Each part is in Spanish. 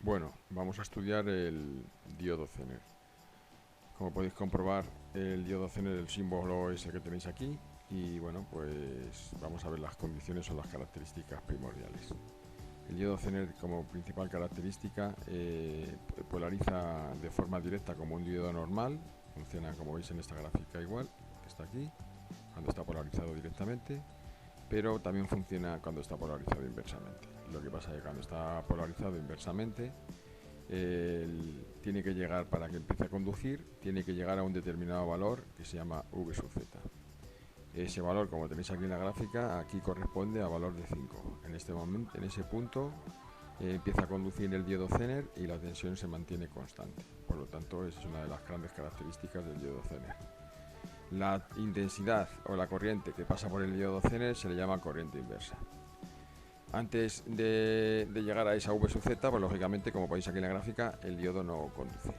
Bueno, vamos a estudiar el diodo Zener. Como podéis comprobar, el diodo Zener, el símbolo es el que tenéis aquí. Y bueno, pues vamos a ver las condiciones o las características primordiales. El diodo Zener, como principal característica, polariza de forma directa como un diodo normal. Funciona, como veis en esta gráfica, igual, que está aquí, cuando está polarizado directamente. Pero también funciona cuando está polarizado inversamente. Lo que pasa es que cuando está polarizado inversamente, tiene que llegar, para que empiece a conducir, tiene que llegar a un determinado valor que se llama V sub z. Ese valor, como tenéis aquí en la gráfica, aquí corresponde a valor de 5. En este momento, en ese punto, empieza a conducir el diodo Zener y la tensión se mantiene constante. Por lo tanto, esa es una de las grandes características del diodo Zener. La intensidad o la corriente que pasa por el diodo Zener se le llama corriente inversa. Antes de llegar a esa V sub z, pues lógicamente, como veis aquí en la gráfica, el diodo no conduce.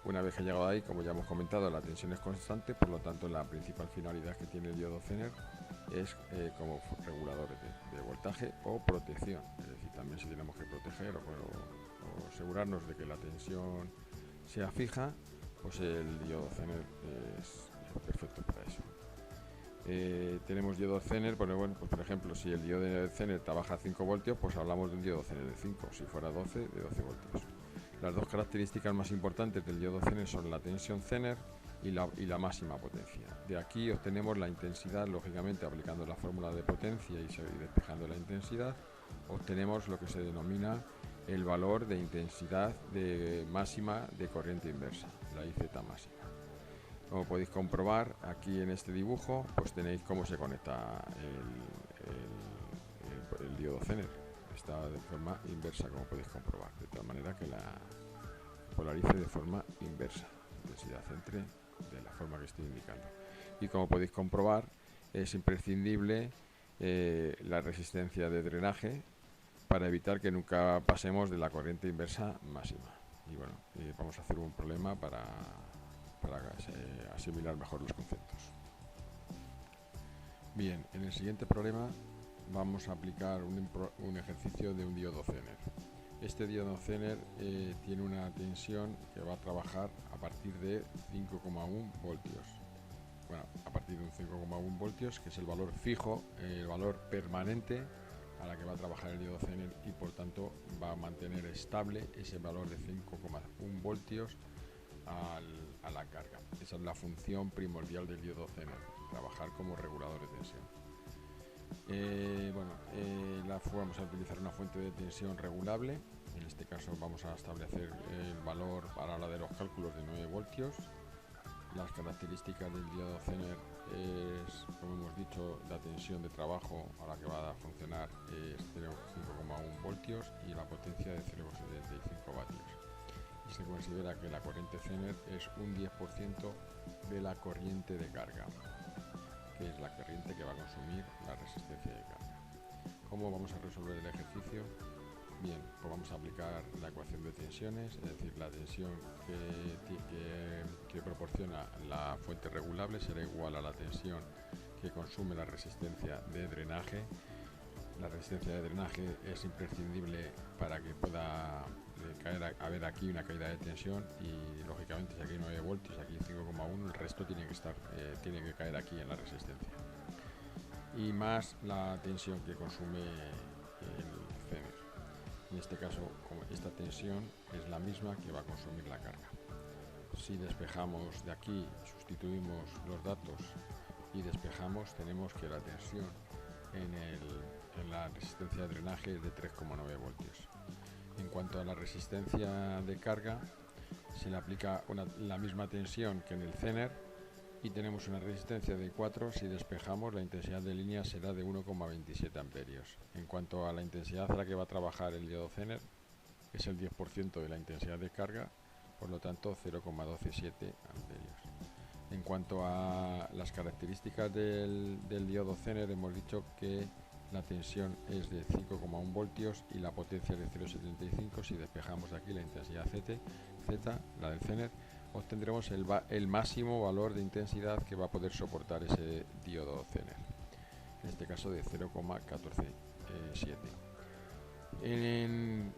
Una vez que ha llegado ahí, como ya hemos comentado, la tensión es constante, por lo tanto la principal finalidad que tiene el diodo Zener es como regulador de voltaje o protección. Es decir, también si tenemos que proteger o asegurarnos de que la tensión sea fija, pues el diodo Zener es perfecto para eso. Tenemos diodo Zener, pues bueno, pues por ejemplo, si el diodo Zener trabaja a 5 voltios, pues hablamos de un diodo Zener de 5, si fuera 12, de 12 voltios. Las dos características más importantes del diodo Zener son la tensión Zener y la máxima potencia. De aquí obtenemos la intensidad, lógicamente aplicando la fórmula de potencia y despejando la intensidad, obtenemos lo que se denomina el valor de intensidad máxima de corriente inversa, la IZ máxima. Como podéis comprobar aquí en este dibujo, pues tenéis cómo se conecta el diodo Zener. Está de forma inversa, como podéis comprobar, de tal manera que la polarice de forma inversa, intensidad entre de la forma que estoy indicando. Y como podéis comprobar, es imprescindible la resistencia de drenaje para evitar que nunca pasemos de la corriente inversa máxima. Y bueno, vamos a hacer un problema para asimilar mejor los conceptos. Bien, en el siguiente problema vamos a aplicar un ejercicio de un diodo Zener. Este diodo Zener tiene una tensión que va a trabajar a partir de 5,1 voltios. Bueno, a partir de un 5,1 voltios, que es el valor fijo, el valor permanente a la que va a trabajar el diodo Zener, y por tanto va a mantener estable ese valor de 5,1 voltios a la carga. Esa es la función primordial del diodo Zener, trabajar como regulador de tensión. Vamos a utilizar una fuente de tensión regulable. En este caso vamos a establecer el valor a la hora de los cálculos de 9 voltios. Las características del diodo Zener es, como hemos dicho, la tensión de trabajo a la que va a funcionar es 0,5,1 voltios y la potencia de 0,75 vatios. Y se considera que la corriente Zener es un 10% de la corriente de carga, que es la corriente que va a consumir la resistencia de carga. ¿Cómo vamos a resolver el ejercicio? Bien, pues vamos a aplicar la ecuación de tensiones, es decir, la tensión que proporciona la fuente regulable será igual a la tensión que consume la resistencia de drenaje. La resistencia de drenaje es imprescindible para que pueda haber aquí una caída de tensión, y lógicamente si aquí 9 voltios, aquí 5,1, el resto tiene que caer aquí en la resistencia. Y más la tensión que consume el Zener. En este caso, como esta tensión es la misma que va a consumir la carga. Si despejamos de aquí, sustituimos los datos y despejamos, tenemos que la tensión en la resistencia de drenaje es de 3,9 voltios. En cuanto a la resistencia de carga, se le aplica la misma tensión que en el Zener y tenemos una resistencia de 4. Si despejamos, la intensidad de línea será de 1,27 amperios. En cuanto a la intensidad a la que va a trabajar el diodo Zener, es el 10% de la intensidad de carga, por lo tanto 0,127 amperios. En cuanto a las características del diodo Zener, hemos dicho que la tensión es de 5,1 voltios y la potencia de 0,75. Si despejamos de aquí la intensidad Z, la del Zener, obtendremos el máximo valor de intensidad que va a poder soportar ese diodo Zener, en este caso de 0,147.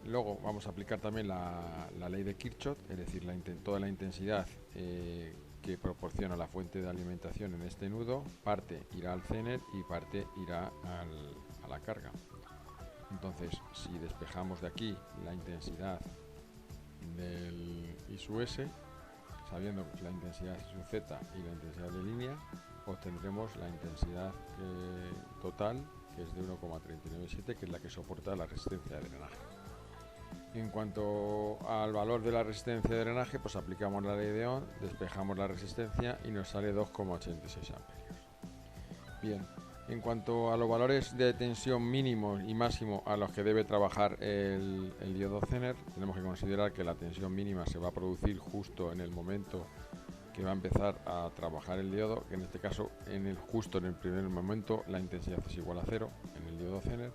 Luego vamos a aplicar también la ley de Kirchhoff, es decir, toda la intensidad que proporciona la fuente de alimentación en este nudo, parte irá al Zener y parte irá a la carga. Entonces, si despejamos de aquí la intensidad del I sub S, sabiendo la intensidad I sub Z y la intensidad de línea, obtendremos la intensidad total, que es de 1,397, que es la que soporta la resistencia de drenaje. En cuanto al valor de la resistencia de drenaje, pues aplicamos la ley de Ohm, despejamos la resistencia y nos sale 2,86 amperios. Bien, en cuanto a los valores de tensión mínimo y máximo a los que debe trabajar el diodo Zener, tenemos que considerar que la tensión mínima se va a producir justo en el momento que va a empezar a trabajar el diodo, que en este caso justo en el primer momento la intensidad es igual a 0 en el diodo Zener.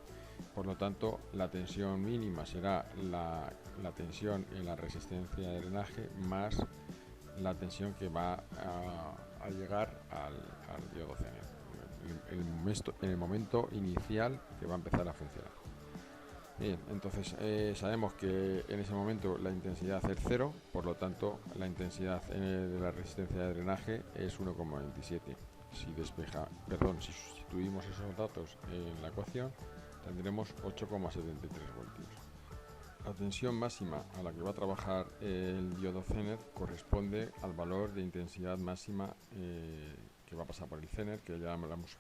Por lo tanto, la tensión mínima será la tensión en la resistencia de drenaje más la tensión que va a llegar al diodo Zener en el momento inicial que va a empezar a funcionar. Bien, entonces sabemos que en ese momento la intensidad es 0, por lo tanto la intensidad de la resistencia de drenaje es 1,27. Si sustituimos esos datos en la ecuación, tendremos 8,73 voltios. La tensión máxima a la que va a trabajar el diodo Zener corresponde al valor de intensidad máxima que va a pasar por el Zener, que ya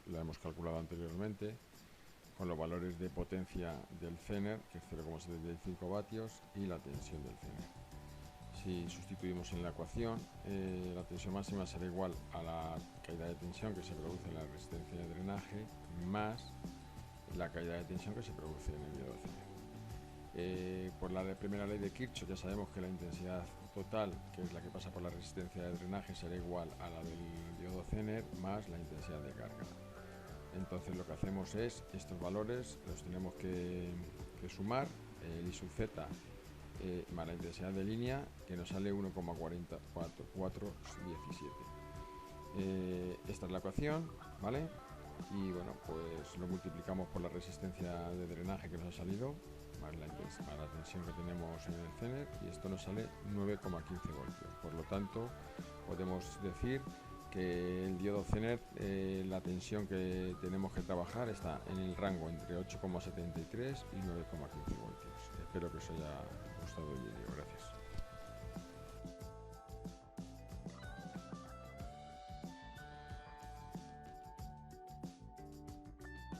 la hemos calculado anteriormente, con los valores de potencia del Zener, que es 0,75 vatios, y la tensión del Zener. Si sustituimos en la ecuación, la tensión máxima será igual a la caída de tensión que se produce en la resistencia de drenaje más la caída de tensión que se produce en el diodo Zener. Por la primera ley de Kirchhoff ya sabemos que la intensidad total, que es la que pasa por la resistencia de drenaje, será igual a la del diodo Zener más la intensidad de carga. Entonces lo que hacemos es, estos valores los tenemos que sumar, el I sub Z más la intensidad de línea, que nos sale 1,417. Esta es la ecuación, ¿vale? Y bueno, pues lo multiplicamos por la resistencia de drenaje que nos ha salido, más la tensión que tenemos en el Zener, y esto nos sale 9,15 voltios. Por lo tanto, podemos decir que el diodo Zener, la tensión que tenemos que trabajar está en el rango entre 8,73 y 9,15 voltios. Espero que os haya gustado el vídeo. Gracias.